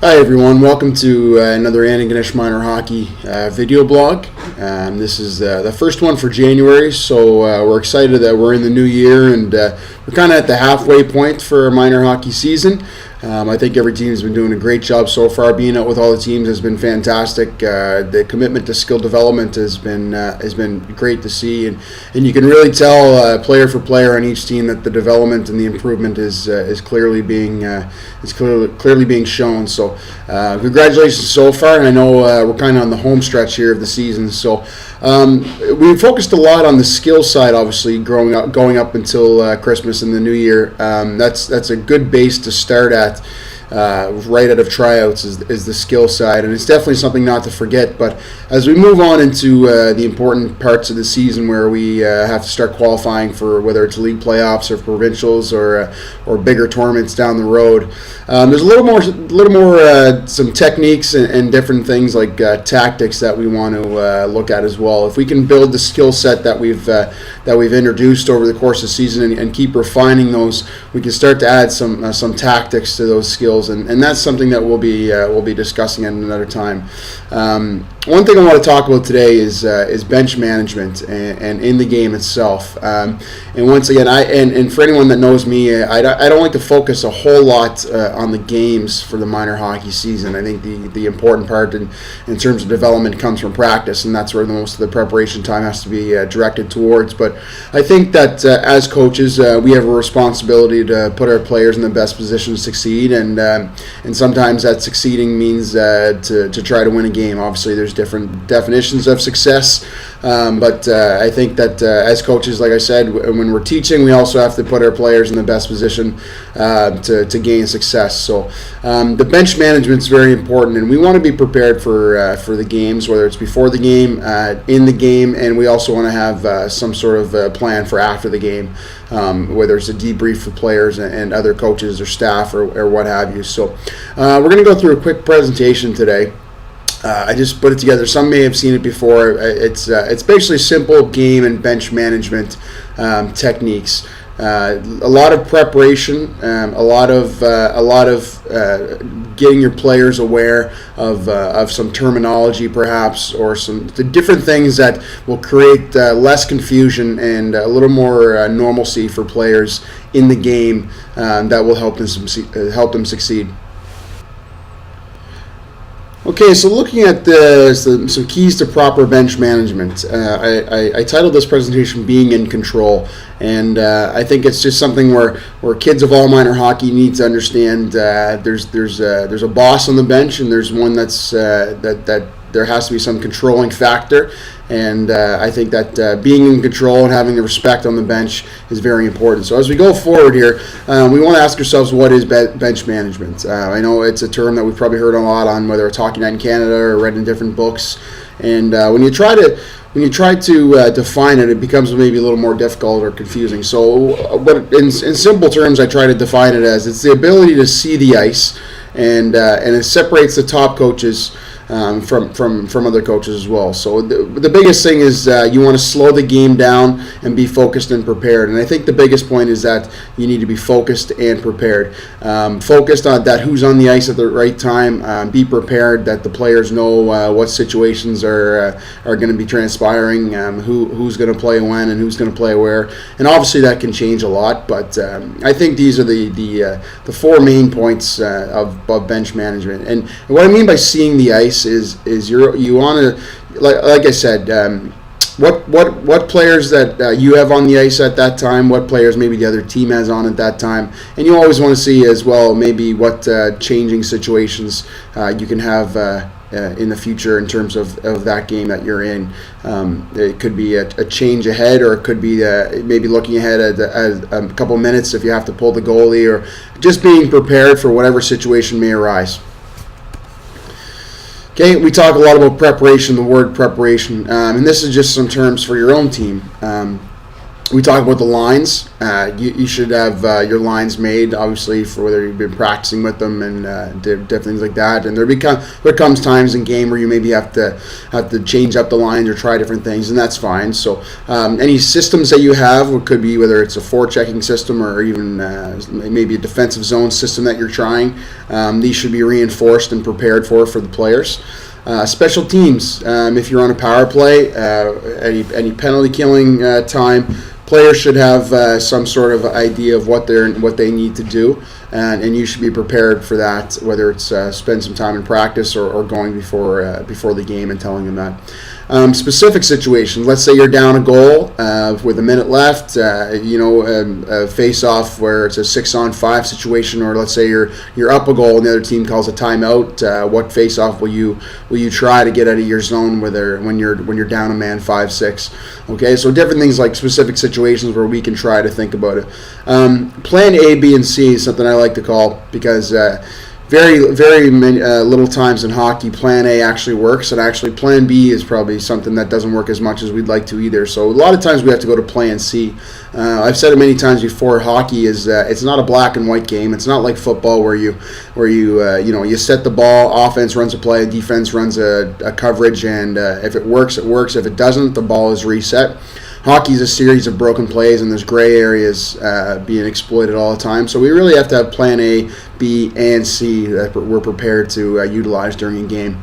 Hi everyone, welcome to another Antigonish Minor Hockey video blog. This is the first one for January, so we're excited that we're in the new year and we're kind of at the halfway point for our minor hockey season. I think every team has been doing a great job so far. Being out with all the teams has been fantastic. The commitment to skill development has been great to see, and you can really tell player for player on each team that the development and the improvement is clearly being shown. So congratulations so far, and I know we're kind of on the home stretch here of the season. So we focused a lot on the skill side, obviously, going up until Christmas and the New Year. That's a good base to start at. Right out of tryouts is the skill side, and it's definitely something not to forget. But as we move on into the important parts of the season where we have to start qualifying for whether it's league playoffs or provincials or bigger tournaments down the road, there's a little more some techniques and different things like tactics that we want to look at as well. If we can build the skill set that we've introduced over the course of the season and keep refining those, we can start to add some tactics to those skills. And that's something that we'll be discussing at another time. One thing I want to talk about today is bench management and in the game itself. And once again, and for anyone that knows me, I don't like to focus a whole lot on the games for the minor hockey season. I think the important part in terms of development comes from practice, and that's where most of the preparation time has to be directed towards. But I think that as coaches, we have a responsibility to put our players in the best position to succeed, and sometimes that succeeding means to try to win a game. Obviously, there's different definitions of success, but I think that as coaches, like I said, when we're teaching, we also have to put our players in the best position to gain success. So the bench management is very important, and we want to be prepared for the games, whether it's before the game, in the game, and we also want to have some sort of plan for after the game, whether it's a debrief for players and other coaches or staff or what have you. So we're going to go through a quick presentation today. I just put it together. Some may have seen it before. It's basically simple game and bench management techniques. A lot of preparation, a lot of getting your players aware of some terminology, perhaps, or some the different things that will create less confusion and a little more normalcy for players in the game that will help them succeed. Okay, so looking at some keys to proper bench management, I titled this presentation "Being in Control," and I think it's just something where kids of all minor hockey need to understand. There's a boss on the bench, and there's one that's that there has to be some controlling factor. And I think that being in control and having the respect on the bench is very important. So as we go forward here, we want to ask ourselves, what is bench management? I know it's a term that we've probably heard a lot on, whether it's Hockey Night in Canada or read in different books. And when you try to define it, it becomes maybe a little more difficult or confusing. So in simple terms, I try to define it as it's the ability to see the ice, and it separates the top coaches from other coaches as well. So the biggest thing is you want to slow the game down and be focused and prepared. And I think the biggest point is that you need to be focused and prepared. Focused on that, who's on the ice at the right time. Be prepared that the players know what situations are going to be transpiring, who's going to play when and who's going to play where. And obviously that can change a lot, but I think these are the four main points of bench management. And what I mean by seeing the ice is you want to, like I said, what players that you have on the ice at that time, what players maybe the other team has on at that time, and you always want to see as well maybe what changing situations you can have in the future in terms of that game that you're in. It could be a change ahead, or it could be maybe looking ahead at a couple minutes if you have to pull the goalie, or just being prepared for whatever situation may arise. Okay, we talk a lot about preparation, the word preparation, and this is just some terms for your own team. We talk about the lines. You should have your lines made, obviously, for whether you've been practicing with them and different things like that. And there comes times in game where you maybe have to change up the lines or try different things, and that's fine. So any systems that you have, it could be whether it's a forechecking system or even maybe a defensive zone system that you're trying, these should be reinforced and prepared for the players. Special teams, if you're on a power play, any penalty killing time, players should have some sort of idea of what they need to do, and you should be prepared for that, whether it's spend some time in practice or going before the game and telling them that. Specific situations, let's say you're down a goal with a minute left, a face-off where it's a 6-on-5 situation, or let's say you're up a goal and the other team calls a timeout. What face-off will you try to get out of your zone when you're down a man 5-6? Okay, so different things like specific situations where we can try to think about it. Plan A, B, and C is something I like to call, because very, very many, little times in hockey, Plan A actually works, and actually Plan B is probably something that doesn't work as much as we'd like to either. So a lot of times we have to go to Plan C. I've said it many times before. Hockey is it's not a black and white game. It's not like football where you set the ball, offense runs a play, defense runs a coverage, and if it works, it works. If it doesn't, the ball is reset. Hockey is a series of broken plays, and there's gray areas being exploited all the time. So we really have to have Plan A, B, and C that we're prepared to utilize during a game.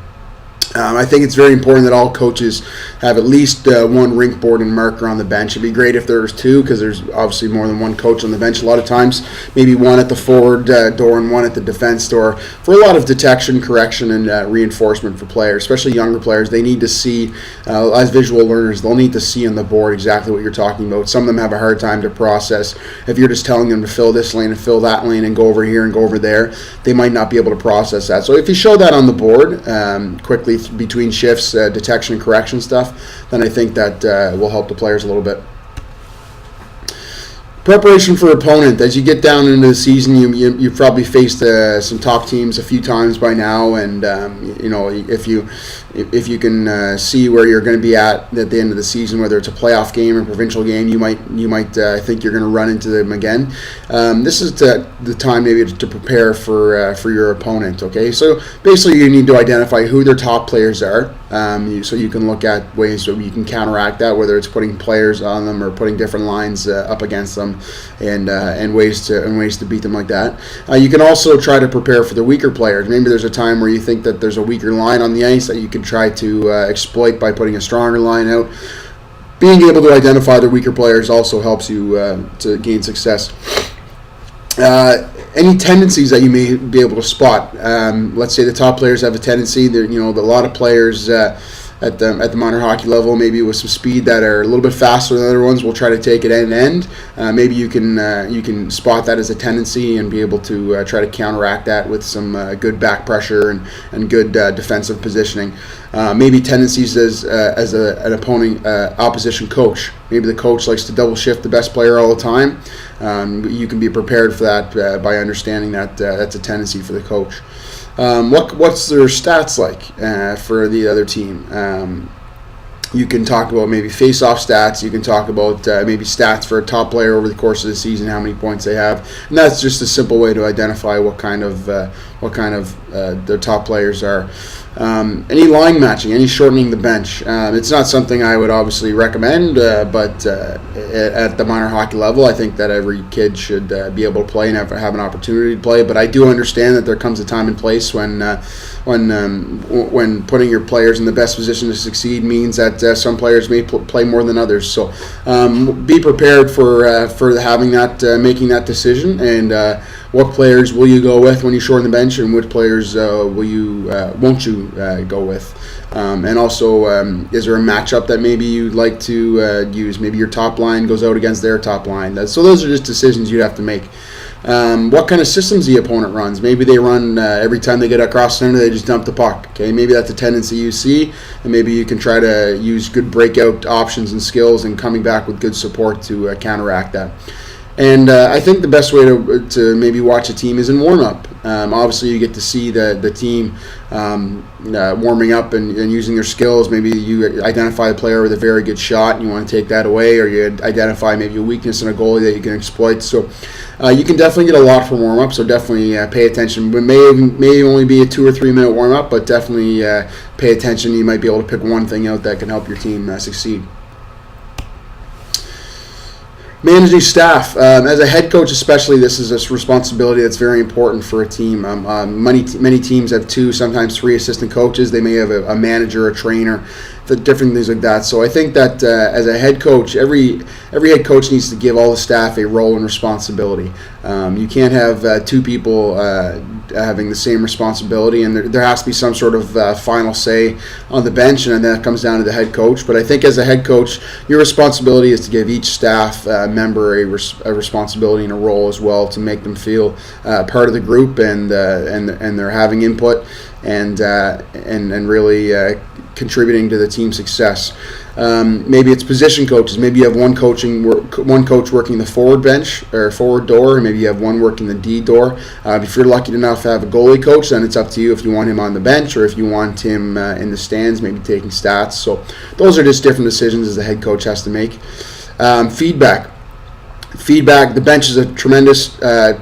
I think it's very important that all coaches have at least one rink board and marker on the bench. It'd be great if there was two, because there's obviously more than one coach on the bench a lot of times. Maybe one at the forward door and one at the defense door for a lot of detection, correction, and reinforcement for players, especially younger players. They need to see, as visual learners, they'll need to see on the board exactly what you're talking about. Some of them have a hard time to process. If you're just telling them to fill this lane and fill that lane and go over here and go over there, they might not be able to process that. So if you show that on the board quickly between shifts, detection and correction stuff, then I think that will help the players a little bit. Preparation for opponent. As you get down into the season, you've probably faced some top teams a few times by now, and if you can see where you're going to be at the end of the season, whether it's a playoff game or provincial game, you might think you're going to run into them again. This is the time maybe to prepare for your opponent. Okay, so basically you need to identify who their top players are, so you can look at ways that you can counteract that, whether it's putting players on them or putting different lines up against them, and ways to beat them like that. You can also try to prepare for the weaker players. Maybe there's a time where you think that there's a weaker line on the ice that you can try to exploit by putting a stronger line out. Being able to identify the weaker players also helps you to gain success. Any tendencies that you may be able to spot. Let's say the top players have a tendency. A lot of players at the minor hockey level, maybe with some speed, that are a little bit faster than other ones, will try to take it end to end. Maybe you can spot that as a tendency and be able to try to counteract that with some good back pressure and good defensive positioning. Maybe tendencies as an opposition coach. Maybe the coach likes to double shift the best player all the time. You can be prepared for that by understanding that that's a tendency for the coach. What's their stats like for the other team? You can talk about maybe face-off stats. You can talk about maybe stats for a top player over the course of the season, how many points they have, and that's just a simple way to identify what kind of their top players are. Any line matching, any shortening the bench. It's not something I would obviously recommend, but at the minor hockey level, I think that every kid should be able to play and have an opportunity to play. But I do understand that there comes a time and place when putting your players in the best position to succeed means that some players may play more than others. So be prepared for having that, making that decision, and what players will you go with when you shorten the bench, and which players won't you go with? And also, is there a matchup that maybe you'd like to use? Maybe your top line goes out against their top line. So those are just decisions you'd have to make. What kind of systems the opponent runs? Maybe they run every time they get across center, they just dump the puck. Okay, maybe that's a tendency you see, and maybe you can try to use good breakout options and skills and coming back with good support to counteract that. And I think the best way to maybe watch a team is in warm-up. Obviously, you get to see the team warming up and using their skills. Maybe you identify a player with a very good shot and you want to take that away, or you identify maybe a weakness in a goalie that you can exploit. So you can definitely get a lot from warm-up, so definitely pay attention. It may only be a 2 or 3 minute warm-up, but definitely pay attention. You might be able to pick one thing out that can help your team succeed. Managing staff. As a head coach especially, this is a responsibility that's very important for a team. Many teams have 2, sometimes 3 assistant coaches. They may have a manager, a trainer, different things like that. So I think that as a head coach, every head coach needs to give all the staff a role and responsibility. You can't have 2 people having the same responsibility, and there has to be some sort of final say on the bench, and that comes down to the head coach. But I think as a head coach, your responsibility is to give each staff member a responsibility and a role as well, to make them feel part of the group, and they're having input and really contributing to the team's success. Maybe it's position coaches. Maybe you have one coach working the forward bench or forward door, and maybe you have one working the D door. If you're lucky enough to have a goalie coach, then it's up to you if you want him on the bench or if you want him in the stands, maybe taking stats. So those are just different decisions as the head coach has to make. Feedback. The bench is a tremendous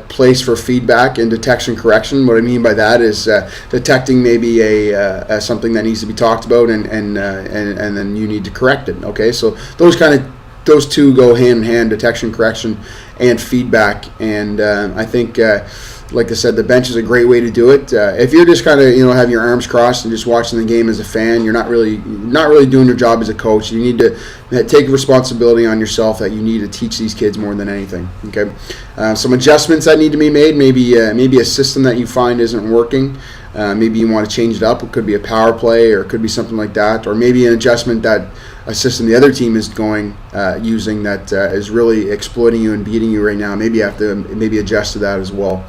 place for feedback and detection correction. What I mean by that is detecting maybe a something that needs to be talked about, and then you need to correct it. Okay, so those 2 go hand in hand: detection, correction, and feedback. And I think, like I said, the bench is a great way to do it. If you're just kind of have your arms crossed and just watching the game as a fan, you're not really doing your job as a coach. You need to take responsibility on yourself that you need to teach these kids more than anything. Okay, some adjustments that need to be made. Maybe a system that you find isn't working. Maybe you want to change it up. It could be a power play, or it could be something like that, or maybe an adjustment that a system the other team is using that is really exploiting you and beating you right now. Maybe you have to adjust to that as well.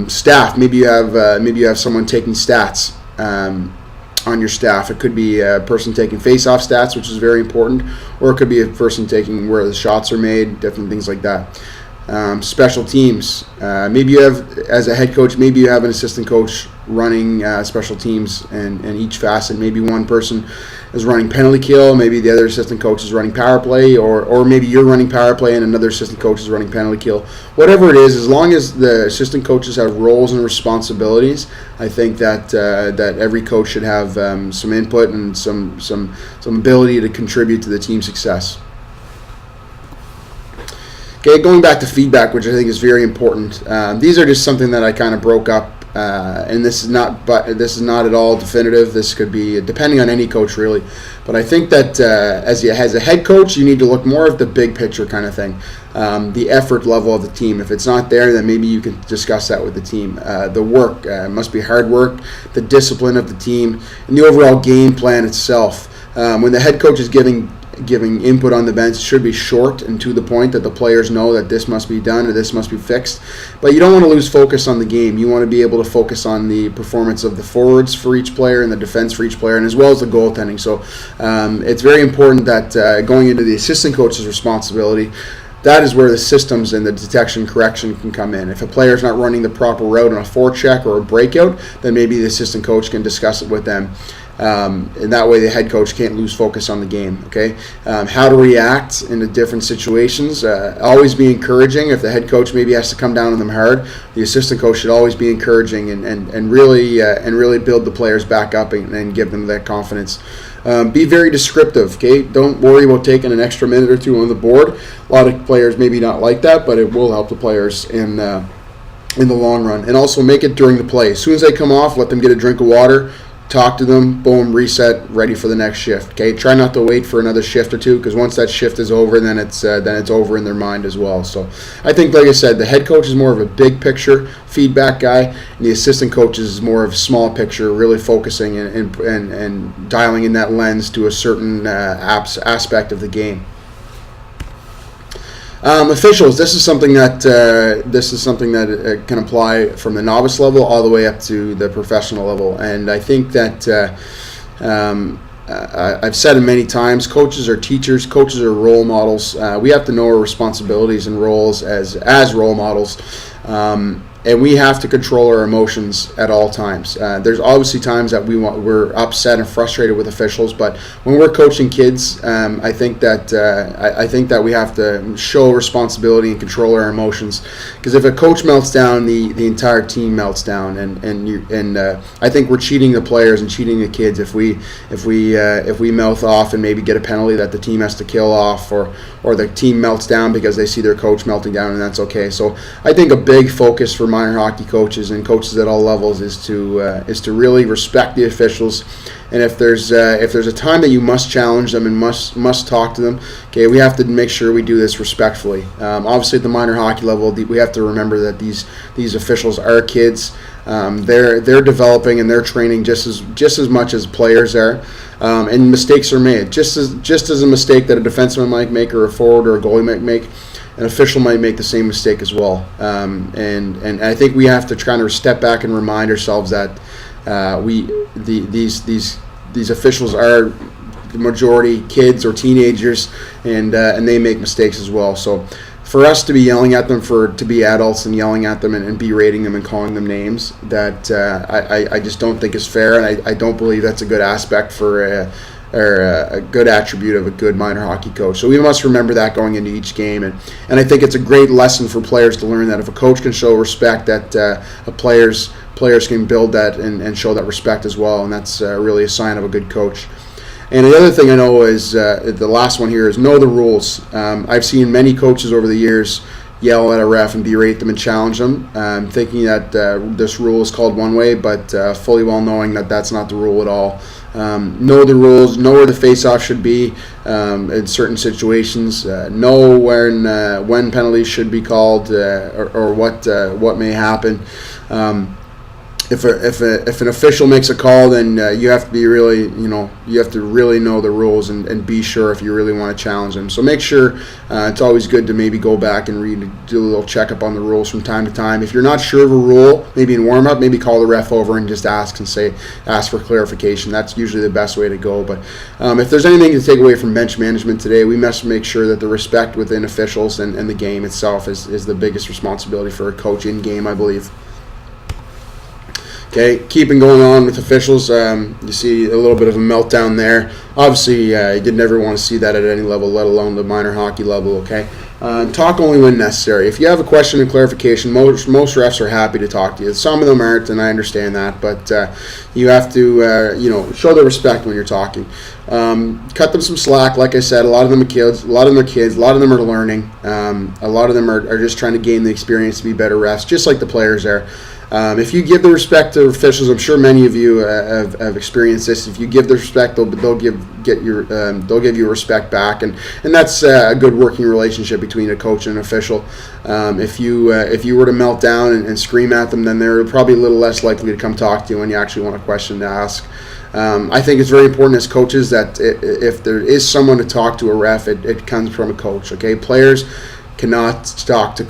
Staff. Maybe you have someone taking stats on your staff. It could be a person taking face-off stats, which is very important, or it could be a person taking where the shots are made, different things like that. Special teams. Maybe you have, as a head coach, maybe you have an assistant coach running special teams and each facet. Maybe one person is running penalty kill, maybe the other assistant coach is running power play, or maybe you're running power play and another assistant coach is running penalty kill. Whatever it is, as long as the assistant coaches have roles and responsibilities, I think that every coach should have some input and some ability to contribute to the team's success. Okay, going back to feedback, which I think is very important. These are just something that I kind of broke up, and this is not at all definitive. This could be depending on any coach, really. But I think that as a head coach, you need to look more at the big picture kind of thing, the effort level of the team. If it's not there, then maybe you can discuss that with the team. The work must be hard work, the discipline of the team, and the overall game plan itself. When the head coach is giving input on the bench, should be short and to the point, that the players know that this must be done or this must be fixed. But you don't want to lose focus on the game. You want to be able to focus on the performance of the forwards for each player and the defense for each player, and as well as the goaltending. So it's very important that going into the assistant coach's responsibility, that is where the systems and the detection correction can come in. If a player is not running the proper route on a forecheck or a breakout, then maybe the assistant coach can discuss it with them. And that way the head coach can't lose focus on the game. Okay, how to react in different situations. Always be encouraging. If the head coach maybe has to come down on them hard, the assistant coach should always be encouraging and really build the players back up and give them that confidence. Be very descriptive. Okay, don't worry about taking an extra minute or two on the board. A lot of players maybe not like that, but it will help the players in the long run. And also make it during the play. As soon as they come off, let them get a drink of water. Talk to them, boom, reset, ready for the next shift. Okay, try not to wait for another shift or two, because once that shift is over, then it's over in their mind as well. So I think, like I said, the head coach is more of a big picture feedback guy, and the assistant coach is more of a small picture, really focusing and dialing in that lens to a certain aspect of the game. Officials. This is something that can apply from the novice level all the way up to the professional level. And I think that I've said it many times. Coaches are teachers. Coaches are role models. We have to know our responsibilities and roles as role models. and we have to control our emotions at all times. There's obviously times that we're upset and frustrated with officials, but when we're coaching kids, I think that we have to show responsibility and control our emotions. Because if a coach melts down, the entire team melts down, and I think we're cheating the players and cheating the kids if we mouth off and maybe get a penalty that the team has to kill off, or the team melts down because they see their coach melting down, and that's okay. So I think a big focus for minor hockey coaches and coaches at all levels is to really respect the officials. And if there's a time that you must challenge them and must talk to them, okay, we have to make sure we do this respectfully. Obviously, at the minor hockey level, we have to remember that these officials are kids. They're developing and they're training just as much as players are, and mistakes are made. Just as a mistake that a defenseman might make, or a forward or a goalie might make, an official might make the same mistake as well. And I think we have to try to step back and remind ourselves that these officials are the majority kids or teenagers, and they make mistakes as well. So for us to be yelling at them to be adults and yelling at them and berating them and calling them names, that I just don't think is fair, and I don't believe that's a good aspect for a good attribute of a good minor hockey coach. So we must remember that going into each game, and I think it's a great lesson for players to learn that if a coach can show respect, that players can build that and show that respect as well, and that's really a sign of a good coach. And the other thing I know is, the last one here is know the rules. I've seen many coaches over the years yell at a ref and berate them and challenge them, thinking that this rule is called one way, but fully well knowing that that's not the rule at all. Know the rules, know where the face-off should be in certain situations, know when penalties should be called, or what may happen. If an official makes a call, then you have to be really know the rules and be sure if you really want to challenge them. So make sure it's always good to maybe go back and do a little checkup on the rules from time to time. If you're not sure of a rule, maybe in warm up, maybe call the ref over and just ask for clarification. That's usually the best way to go. But if there's anything to take away from bench management today, we must make sure that the respect within officials and the game itself is the biggest responsibility for a coach in game, I believe. Okay, keeping going on with officials, you see a little bit of a meltdown there. Obviously, you didn't ever want to see that at any level, let alone the minor hockey level, okay? Talk only when necessary. If you have a question and clarification, most refs are happy to talk to you. Some of them aren't, and I understand that, but you have to show the respect when you're talking. Cut them some slack. Like I said, a lot of them are kids, a lot of them are learning. A lot of them are just trying to gain the experience to be better refs, just like the players are. If you give the respect to officials, I'm sure many of you have experienced this. If you give the respect, they'll give you respect back, and that's a good working relationship between a coach and an official. If you were to melt down and scream at them, then they're probably a little less likely to come talk to you when you actually want a question to ask. I think it's very important as coaches that if there is someone to talk to a ref, it comes from a coach. Okay, players cannot talk to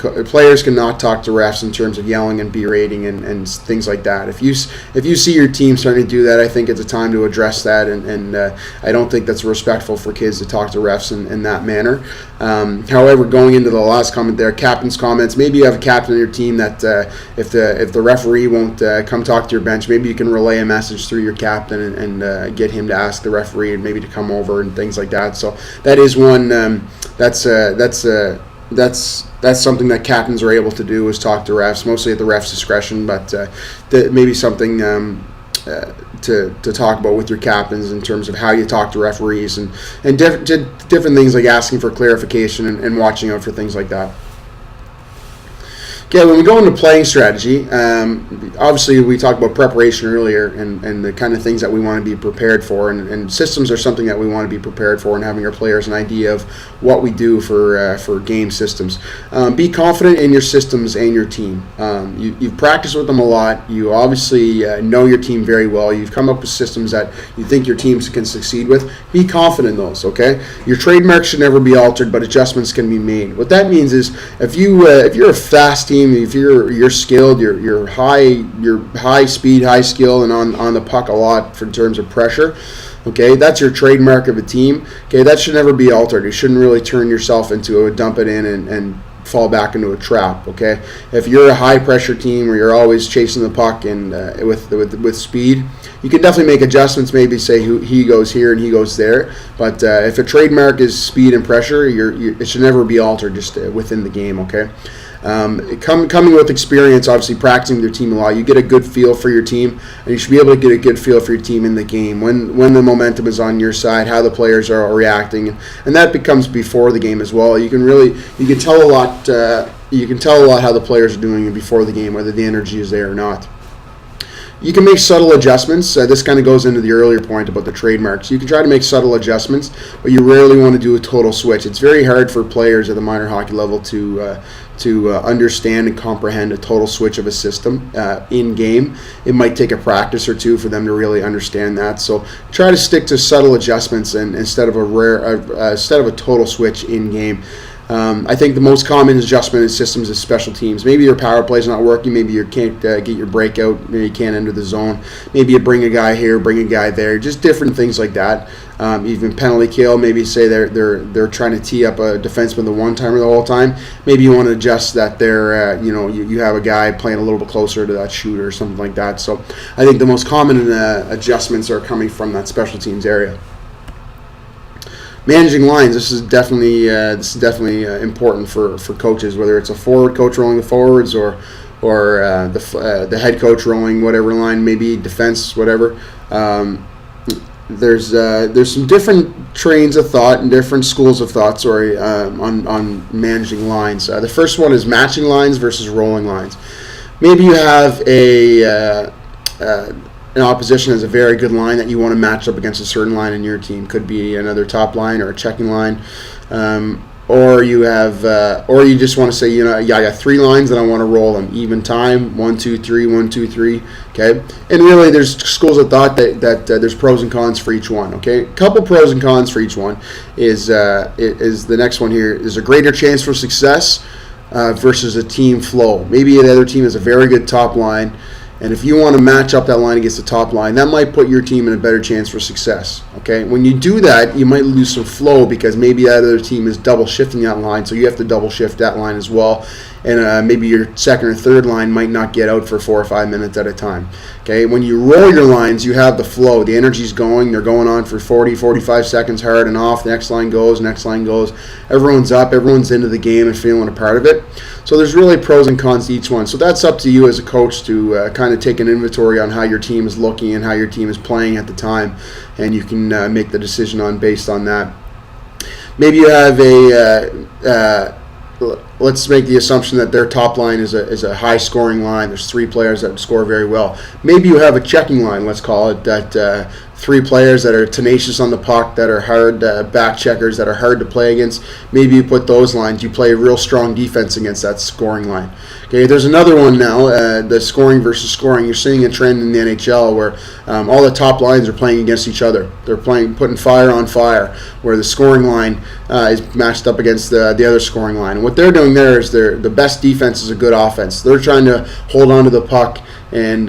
refs in terms of yelling and berating and things like that. If you see your team starting to do that, I think it's a time to address that, and I don't think that's respectful for kids to talk to refs in that manner. However, going into the last comment there, captain's comments, maybe you have a captain on your team that if the referee won't come talk to your bench, maybe you can relay a message through your captain and get him to ask the referee and maybe to come over and things like that. So that is one that's something that captains are able to do, is talk to refs, mostly at the ref's discretion, but maybe something to talk about with your captains in terms of how you talk to referees and different things like asking for clarification and watching out for things like that. Okay, when we go into playing strategy, obviously we talked about preparation earlier and the kind of things that we want to be prepared for, and systems are something that we want to be prepared for, and having our players an idea of what we do for game systems. Be confident in your systems and your team. You've practiced with them a lot. You obviously know your team very well. You've come up with systems that you think your teams can succeed with. Be confident in those, okay? Your trademark should never be altered, but adjustments can be made. What that means is if you're a fast team, if you're skilled, you're high speed, high skill, and on the puck a lot in terms of pressure. Okay, that's your trademark of a team. Okay, that should never be altered. You shouldn't really turn yourself into a dump it in and fall back into a trap. Okay, if you're a high pressure team where you're always chasing the puck and with speed, you can definitely make adjustments. Maybe say he goes here and he goes there. But if a trademark is speed and pressure, it should never be altered just within the game. Okay. Coming with experience, obviously practicing with your team a lot, you get a good feel for your team, and you should be able to get a good feel for your team in the game when the momentum is on your side, how the players are reacting, and that becomes before the game as well. You can tell a lot. You can tell a lot how the players are doing before the game, whether the energy is there or not. You can make subtle adjustments. This kind of goes into the earlier point about the trademarks. You can try to make subtle adjustments, but you rarely want to do a total switch. It's very hard for players at the minor hockey level to understand and comprehend a total switch of a system in game. It might take a practice or two for them to really understand that. So try to stick to subtle adjustments and instead of a total switch in game. I think the most common adjustment in systems is special teams. Maybe your power play is not working. Maybe you can't get your breakout. Maybe you can't enter the zone. Maybe you bring a guy here, bring a guy there. Just different things like that. Even penalty kill. Maybe say they're trying to tee up a defenseman the one timer the whole time. Maybe you want to adjust that they're you have a guy playing a little bit closer to that shooter or something like that. So I think the most common adjustments are coming from that special teams area. Managing lines. This is definitely important for coaches, whether it's a forward coach rolling the forwards or the head coach rolling whatever line, maybe defense, whatever. There's some different trains of thought and different schools of thought. On managing lines. The first one is matching lines versus rolling lines. Maybe you have an opposition has a very good line that you want to match up against a certain line in your team. Could be another top line or a checking line, or you just want to say, I got 3 lines and I want to roll them even time, 1 2 3, 1 2 3. Okay, and really there's schools of thought that there's pros and cons for each one. Okay, a couple pros and cons for each one is the next one here is a greater chance for success versus a team flow. Maybe the other team has a very good top line. And if you want to match up that line against the top line, that might put your team in a better chance for success. Okay, when you do that, you might lose some flow because maybe that other team is double shifting that line, so you have to double shift that line as well. And maybe your second or third line might not get out for 4 or 5 minutes at a time. Okay, when you roll your lines, you have the flow. The energy's going. They're going on for 40, 45 seconds hard and off. The next line goes, Everyone's up. Everyone's into the game and feeling a part of it. So there's really pros and cons to each one. So that's up to you as a coach to kind of take an inventory on how your team is looking and how your team is playing at the time. And you can make the decision based on that. Maybe you have let's make the assumption that their top line is a high scoring line. There's 3 players that score very well. Maybe you have a checking line, let's call it, that 3 players that are tenacious on the puck, that are hard back checkers, that are hard to play against. Maybe you put those lines. You play real strong defense against that scoring line. Okay, there's another one now, the scoring versus scoring. You're seeing a trend in the NHL where all the top lines are playing against each other. They're putting fire on fire, where the scoring line is matched up against the other scoring line. And what they're doing there is the best defense is a good offense. They're trying to hold on to the puck and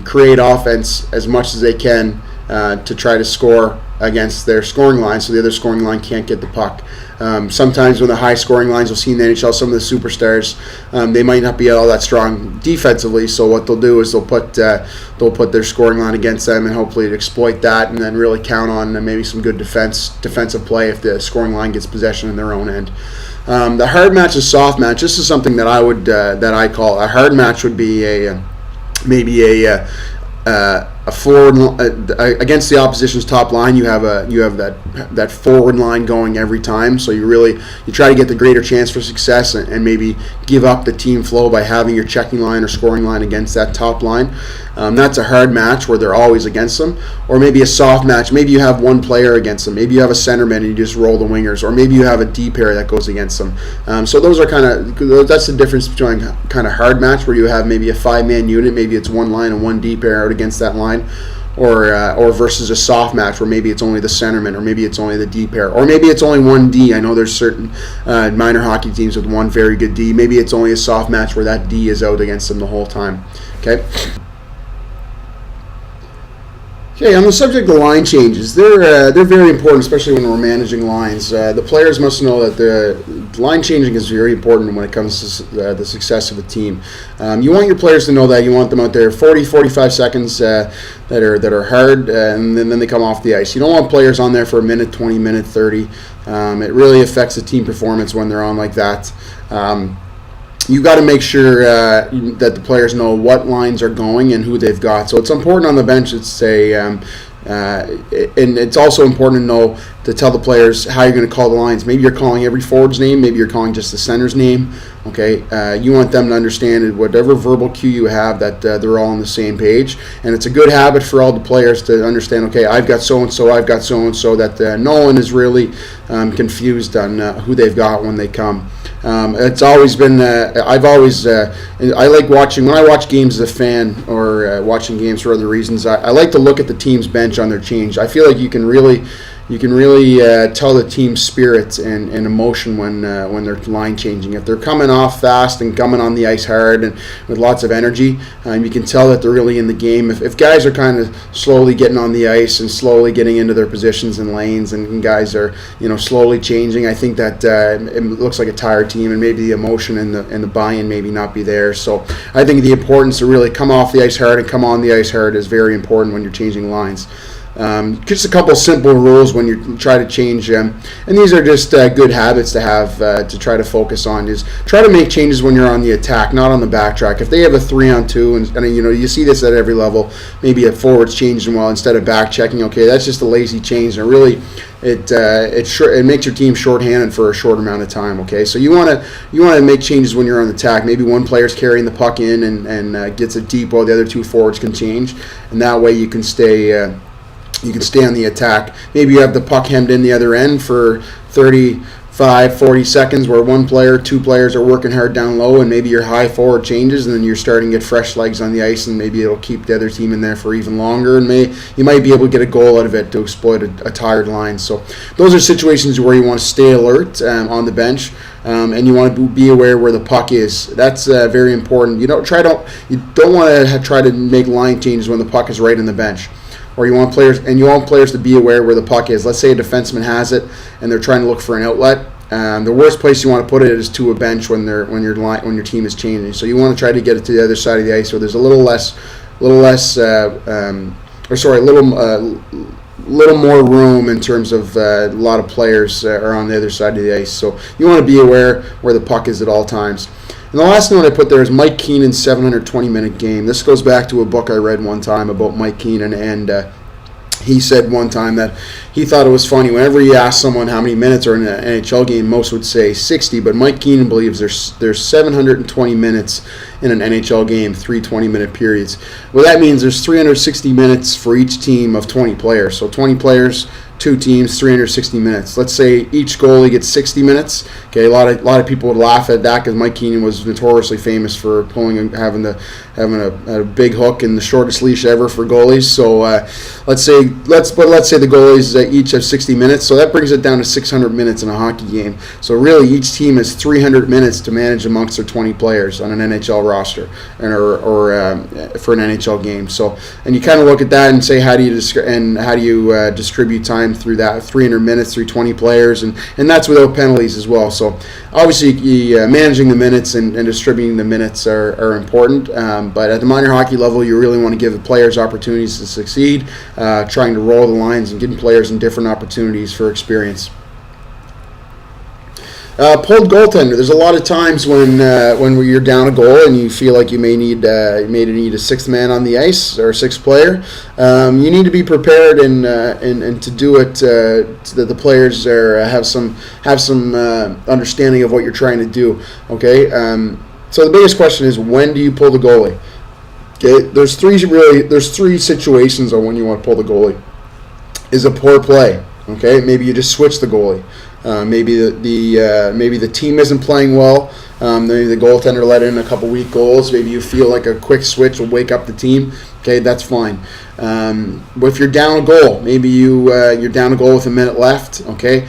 create offense as much as they can to try to score against their scoring line, so the other scoring line can't get the puck. Sometimes when the high scoring lines, you'll see in the NHL some of the superstars, they might not be all that strong defensively, so what they'll do is they'll put their scoring line against them and hopefully exploit that, and then really count on maybe some good defensive play if the scoring line gets possession in their own end. The hard match is soft match. This is something that I call a hard match. Would be maybe a forward against the opposition's top line. You have that forward line going every time, so you try to get the greater chance for success and maybe give up the team flow by having your checking line or scoring line against that top line. That's a hard match where they're always against them. Or maybe a soft match. Maybe you have one player against them. Maybe you have a centerman and you just roll the wingers. Or maybe you have a D pair that goes against them. So those are that's the difference between kind of hard match where you have maybe a 5-man unit. Maybe it's one line and one D pair out against that line. Or versus a soft match where maybe it's only the centerman, or maybe it's only the D pair, or maybe it's only one D. I know there's certain minor hockey teams with one very good D. Maybe it's only a soft match where that D is out against them the whole time. Okay. Okay, on the subject of line changes, they're very important, especially when we're managing lines. The players must know that the line changing is very important when it comes to the success of a team. You want your players to know that. You want them out there 40, 45 seconds that are hard, and then they come off the ice. You don't want players on there for a minute, 20, minute, 30. It really affects the team performance when they're on like that. You got to make sure that the players know what lines are going and who they've got. So it's important on the bench to say, and it's also important to know to tell the players how you're going to call the lines. Maybe you're calling every forward's name. Maybe you're calling just the center's name. Okay, you want them to understand whatever verbal cue you have that they're all on the same page, and it's a good habit for all the players to understand. Okay, I've got so and so, I've got so and so, that no one is really confused on who they've got when they come. It's always been. I like watching when I watch games as a fan or watching games for other reasons. I like to look at the team's bench on their change. I feel like you can really tell the team's spirit and emotion when they're line changing. If they're coming off fast and coming on the ice hard and with lots of energy, you can tell that they're really in the game. If guys are kind of slowly getting on the ice and slowly getting into their positions and lanes, and guys are slowly changing, I think that it looks like a tired team, and maybe the emotion and the buy-in maybe not be there. So I think the importance to really come off the ice hard and come on the ice hard is very important when you're changing lines. Just a couple simple rules when you try to change them, and these are just good habits to have to try to focus on. Is try to make changes when you're on the attack, not on the backtrack. If they have a 3-on-2, and you see this at every level, maybe a forward's changing well instead of back checking. Okay, that's just a lazy change, and really it makes your team shorthanded for a short amount of time. Okay, so you want to make changes when you're on the attack. Maybe one player's carrying the puck in and gets it deep while the other two forwards can change, and that way you can stay. You can stay on the attack. Maybe you have the puck hemmed in the other end for 35, 40 seconds where two players are working hard down low, and maybe your high forward changes, and then you're starting to get fresh legs on the ice, and maybe it'll keep the other team in there for even longer, and you might be able to get a goal out of it to exploit a tired line. So those are situations where you want to stay alert on the bench. And you want to be aware where the puck is. That's very important. You don't want to try to make line changes when the puck is right in the bench. Or you want players to be aware where the puck is. Let's say a defenseman has it and they're trying to look for an outlet. The worst place you want to put it is to a bench when your team is changing. So you want to try to get it to the other side of the ice, so there's a little more room in terms of a lot of players are on the other side of the ice. So you want to be aware where the puck is at all times. And the last note I put there is Mike Keenan's 720-minute game. This goes back to a book I read one time about Mike Keenan, and he said one time that he thought it was funny. Whenever you ask someone how many minutes are in an NHL game, most would say 60, but Mike Keenan believes there's 720 minutes in an NHL game, 3 20-minute periods. Well, that means there's 360 minutes for each team of 20 players. So 20 players, 2 teams, 360 minutes. Let's say each goalie gets 60 minutes. Okay, a lot of people would laugh at that because Mike Keenan was notoriously famous for having a big hook and the shortest leash ever for goalies. So let's say the goalies each have 60 minutes. So that brings it down to 600 minutes in a hockey game. So really, each team has 300 minutes to manage amongst their 20 players on an NHL roster or for an NHL game. So, and you kind of look at that and say, how do you distribute time through that 300 minutes through 20 players, and that's without penalties as well. So obviously managing the minutes and distributing the minutes are important, but at the minor hockey level you really want to give the players opportunities to succeed, trying to roll the lines and giving players in different opportunities for experience. Pulled goaltender. There's a lot of times when you're down a goal and you feel like you may need a sixth man on the ice or a sixth player. You need to be prepared and to do it so that the players have some understanding of what you're trying to do. Okay. So the biggest question is, when do you pull the goalie? Okay. There's three situations on when you want to pull the goalie. Is a poor play. Okay. Maybe you just switch the goalie. Maybe the team isn't playing well. Maybe the goaltender let in a couple weak goals. Maybe you feel like a quick switch will wake up the team. Okay, that's fine. But if you're down a goal, maybe you're down a goal with a minute left. Okay.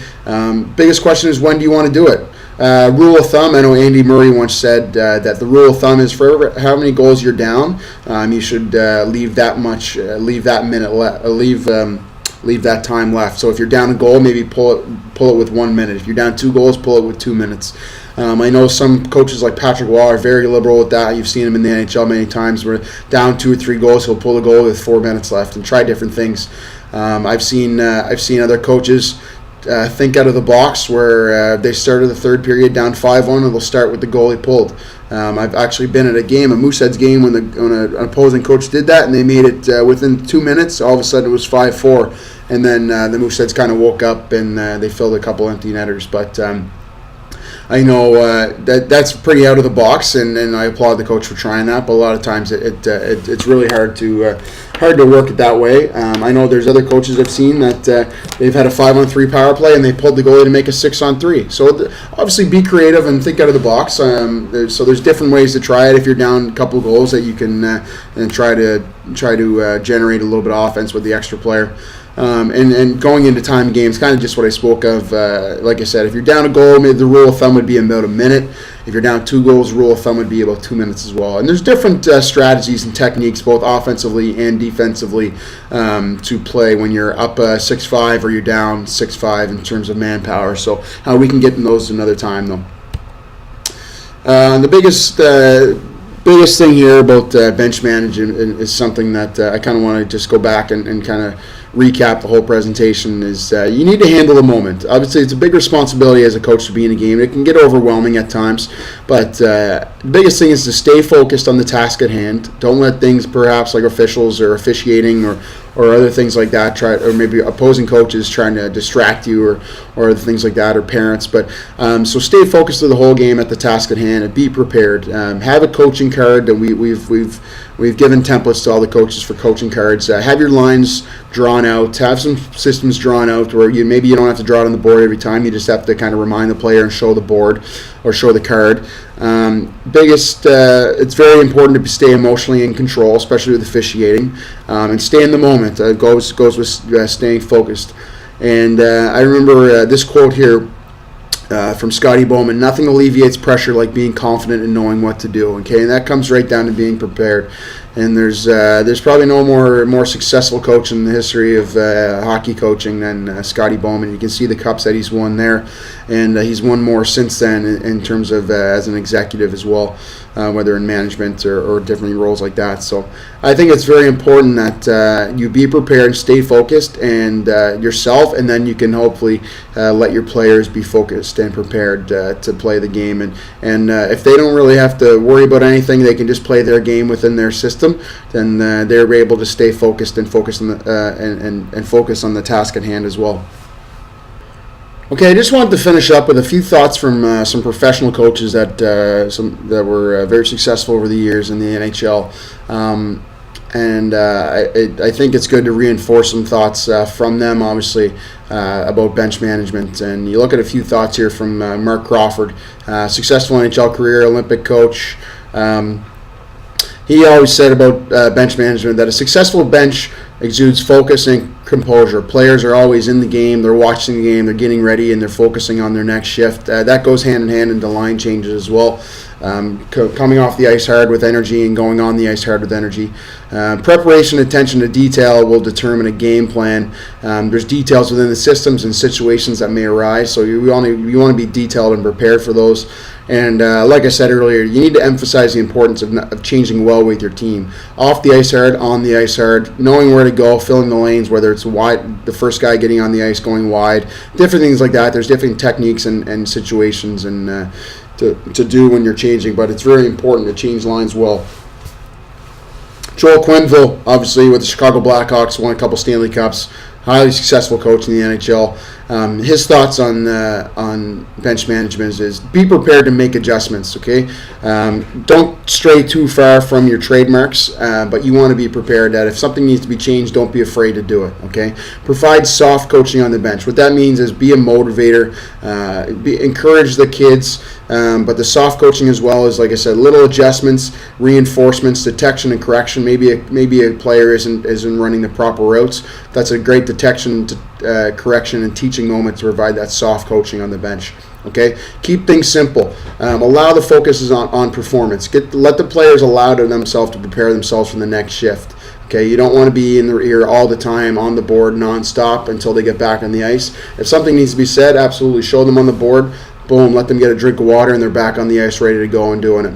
Biggest question is, when do you want to do it? Rule of thumb, I know Andy Murray once said that the rule of thumb is for how many goals you're down, you should leave that time left. So if you're down a goal, maybe pull it with 1 minute. If you're down 2 goals, pull it with 2 minutes. I know some coaches like Patrick Waugh are very liberal with that. You've seen him in the NHL many times where down 2 or 3 goals, he'll pull a goal with 4 minutes left and try different things. I've seen other coaches think out of the box where they started the third period down 5-1 and they'll start with the goal he pulled. I've actually been at a game, a Mooseheads game, when an opposing coach did that, and they made it within 2 minutes. All of a sudden it was 5-4, and then the Mooseheads kind of woke up and they filled a couple empty netters. But I know that's pretty out of the box, and I applaud the coach for trying that. But a lot of times it's really hard to work it that way. I know there's other coaches I've seen that they've had a 5-on-3 power play and they pulled the goalie to make a 6-on-3. So obviously be creative and think out of the box. So there's different ways to try it. If you're down a couple goals, that you can and try to generate a little bit of offense with the extra player. And going into time games, kind of just what I spoke of. Like I said, if you're down a goal, maybe the rule of thumb would be about a minute. If you're down 2 goals, rule of thumb would be about 2 minutes as well. And there's different strategies and techniques, both offensively and defensively, to play when you're up 6-5 or you're down 6-5 in terms of manpower. So we can get in those another time, though. The biggest thing here about bench management is something that I kind of want to just go back and kind of recap the whole presentation is you need to handle the moment. Obviously, it's a big responsibility as a coach to be in a game. It can get overwhelming at times, but the biggest thing is to stay focused on the task at hand. Don't let things perhaps like officials or officiating or other things like that or maybe opposing coaches trying to distract you or things like that, or parents. But so stay focused to the whole game at the task at hand and be prepared. Have a coaching card that we've given templates to all the coaches for coaching cards. Have your lines drawn out. Have some systems drawn out where maybe you don't have to draw it on the board every time. You just have to kind of remind the player and show the board or show the card. It's very important to stay emotionally in control, especially with officiating, and stay in the moment. Goes with staying focused. And I remember this quote here from Scotty Bowman: "Nothing alleviates pressure like being confident and knowing what to do." Okay, and that comes right down to being prepared. And there's probably no more successful coach in the history of hockey coaching than Scotty Bowman. You can see the cups that he's won there, and he's won more since then in terms of as an executive as well, whether in management or different roles like that. So I think it's very important that you be prepared, stay focused, and yourself, and then you can hopefully let your players be focused and prepared to play the game. And if they don't really have to worry about anything, they can just play their game within their system. Then they're able to stay focused and focus on and focus on the task at hand as well. Okay, I just wanted to finish up with a few thoughts from some professional coaches that were very successful over the years in the NHL. I think it's good to reinforce some thoughts from them, obviously, about bench management. And you look at a few thoughts here from Mark Crawford, successful NHL career, Olympic coach. He always said about bench management that a successful bench exudes focus and composure. Players are always in the game, they're watching the game, they're getting ready, and they're focusing on their next shift. That goes hand in hand into line changes as well. Coming off the ice hard with energy and going on the ice hard with energy. Preparation, attention to detail will determine a game plan. There's details within the systems and situations that may arise, so you want to be detailed and prepared for those. And like I said earlier, you need to emphasize the importance of changing well with your team. Off the ice hard, on the ice hard, knowing where to go, filling the lanes, whether it's wide, the first guy getting on the ice going wide, different things like that. There's different techniques and situations and to do when you're changing, but it's very important to change lines well. Joel Quenneville, obviously with the Chicago Blackhawks, won a couple Stanley Cups, highly successful coach in the NHL. His thoughts on bench management is be prepared to make adjustments, okay? Don't stray too far from your trademarks, but you want to be prepared that if something needs to be changed, don't be afraid to do it, okay? Provide soft coaching on the bench. What that means is be a motivator, encourage the kids, but the soft coaching as well is, like I said, little adjustments, reinforcements, detection and correction. Maybe a player isn't running the proper routes. That's a great detection, correction, and teaching moment to provide that soft coaching on the bench. Okay, keep things simple. Allow the focuses on performance. Let the players allow themselves to prepare themselves for the next shift. Okay, you don't want to be in their ear all the time on the board nonstop until they get back on the ice. If something needs to be said, absolutely show them on the board. Boom, let them get a drink of water and they're back on the ice ready to go and doing it.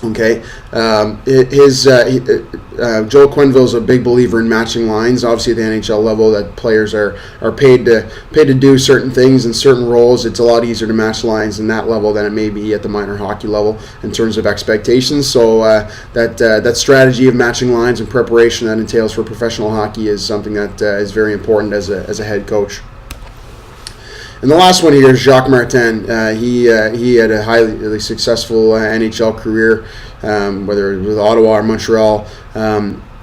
Okay, Joe Quenneville's a big believer in matching lines. Obviously, at the NHL level, that players are paid to do certain things and certain roles. It's a lot easier to match lines in that level than it may be at the minor hockey level in terms of expectations. So that strategy of matching lines and preparation that entails for professional hockey is something that is very important as a head coach. And the last one here is Jacques Martin. He had a highly successful NHL career, whether it was with Ottawa or Montreal.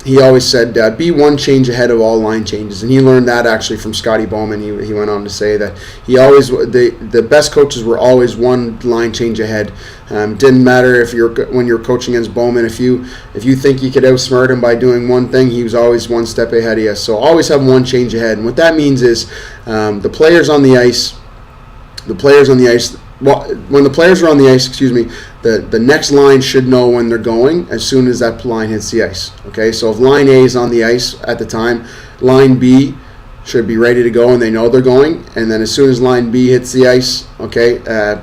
He always said, be one change ahead of all line changes. And he learned that actually from Scotty Bowman. He went on to say that the best coaches were always one line change ahead. Didn't matter when you're coaching against Bowman, if you think you could outsmart him by doing one thing, he was always one step ahead of you. So always have one change ahead. And what that means is the players on the ice, when the players are on the ice, the next line should know when they're going as soon as that line hits the ice. Okay, so if line A is on the ice at the time, line B should be ready to go and they know they're going. And then as soon as line B hits the ice, okay,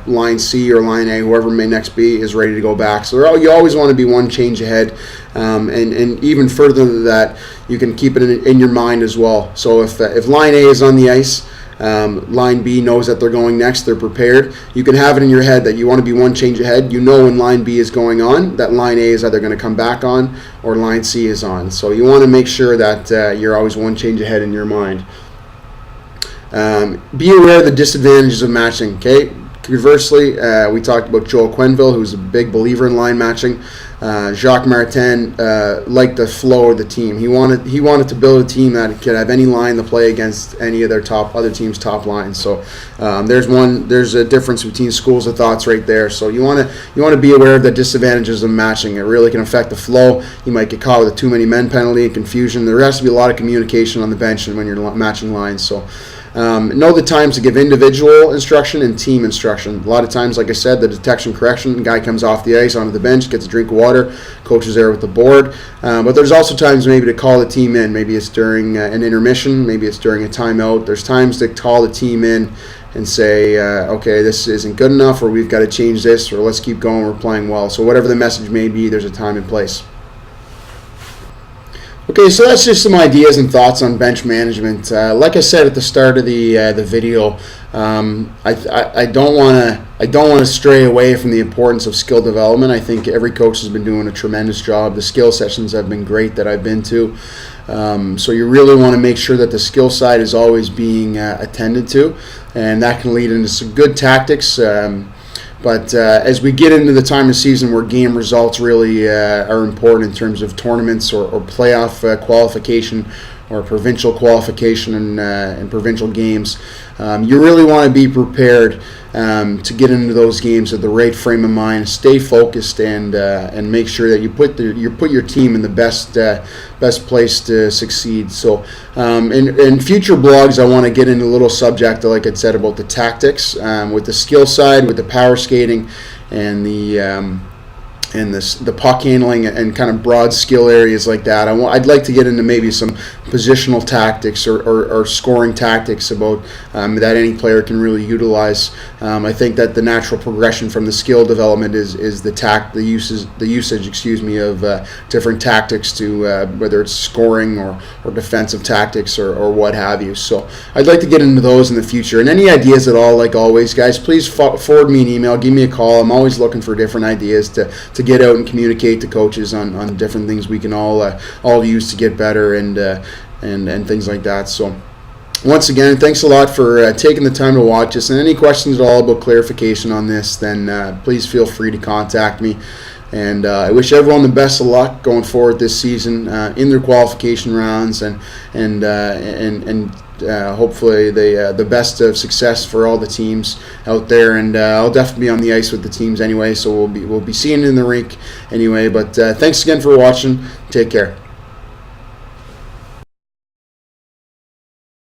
line C or line A, whoever may next be, is ready to go back. So you always want to be one change ahead. And even further than that, you can keep it in your mind as well. So if line A is on the ice, line B knows that they're going next, they're prepared. You can have it in your head that you want to be one change ahead. You know when line B is going on, that line A is either going to come back on or line C is on. So you want to make sure that you're always one change ahead in your mind. Be aware of the disadvantages of matching. Okay. Conversely, we talked about Joel Quenneville, who's a big believer in line matching. Jacques Martin liked the flow of the team. He wanted to build a team that could have any line to play against any of their other team's top lines. So there's a difference between schools of thoughts right there. So you want to be aware of the disadvantages of matching. It really can affect the flow. You might get caught with a too many men penalty and confusion. There has to be a lot of communication on the bench when you're matching lines. So. Know the times to give individual instruction and team instruction. A lot of times, like I said, the detection correction, the guy comes off the ice onto the bench, gets a drink of water, coach is there with the board. But there's also times maybe to call the team in. Maybe it's during an intermission, maybe it's during a timeout. There's times to call the team in and say, okay, this isn't good enough, or we've got to change this, or let's keep going, we're playing well. So whatever the message may be, there's a time and place. Okay, so that's just some ideas and thoughts on bench management. Like I said at the start of the video, I don't want to stray away from the importance of skill development. I think every coach has been doing a tremendous job. The skill sessions have been great that I've been to. So you really want to make sure that the skill side is always being attended to, and that can lead into some good tactics. But as we get into the time of season where game results really are important in terms of tournaments or playoff qualification or provincial qualification and provincial games, you really want to be prepared to get into those games at the right frame of mind, stay focused, and make sure that you put your team in the best place to succeed. So in future blogs, I want to get into a little subject, like I said, about the tactics with the skill side, with the power skating, and the puck handling and kind of broad skill areas like that. I'd like to get into maybe some positional tactics or scoring tactics about that any player can really utilize. I think that the natural progression from the skill development is the usage of different tactics to whether it's scoring or defensive tactics or what have you. So I'd like to get into those in the future. And any ideas at all, like always, guys, please forward me an email, give me a call. I'm always looking for different ideas to get out and communicate to coaches on different things we can all use to get better and things like that. So once again, thanks a lot for taking the time to watch us. And any questions at all about clarification on this, then please feel free to contact me. And I wish everyone the best of luck going forward this season in their qualification rounds, and hopefully the best of success for all the teams out there. And I'll definitely be on the ice with the teams anyway, so we'll be seeing it in the rink anyway. But thanks again for watching. Take care.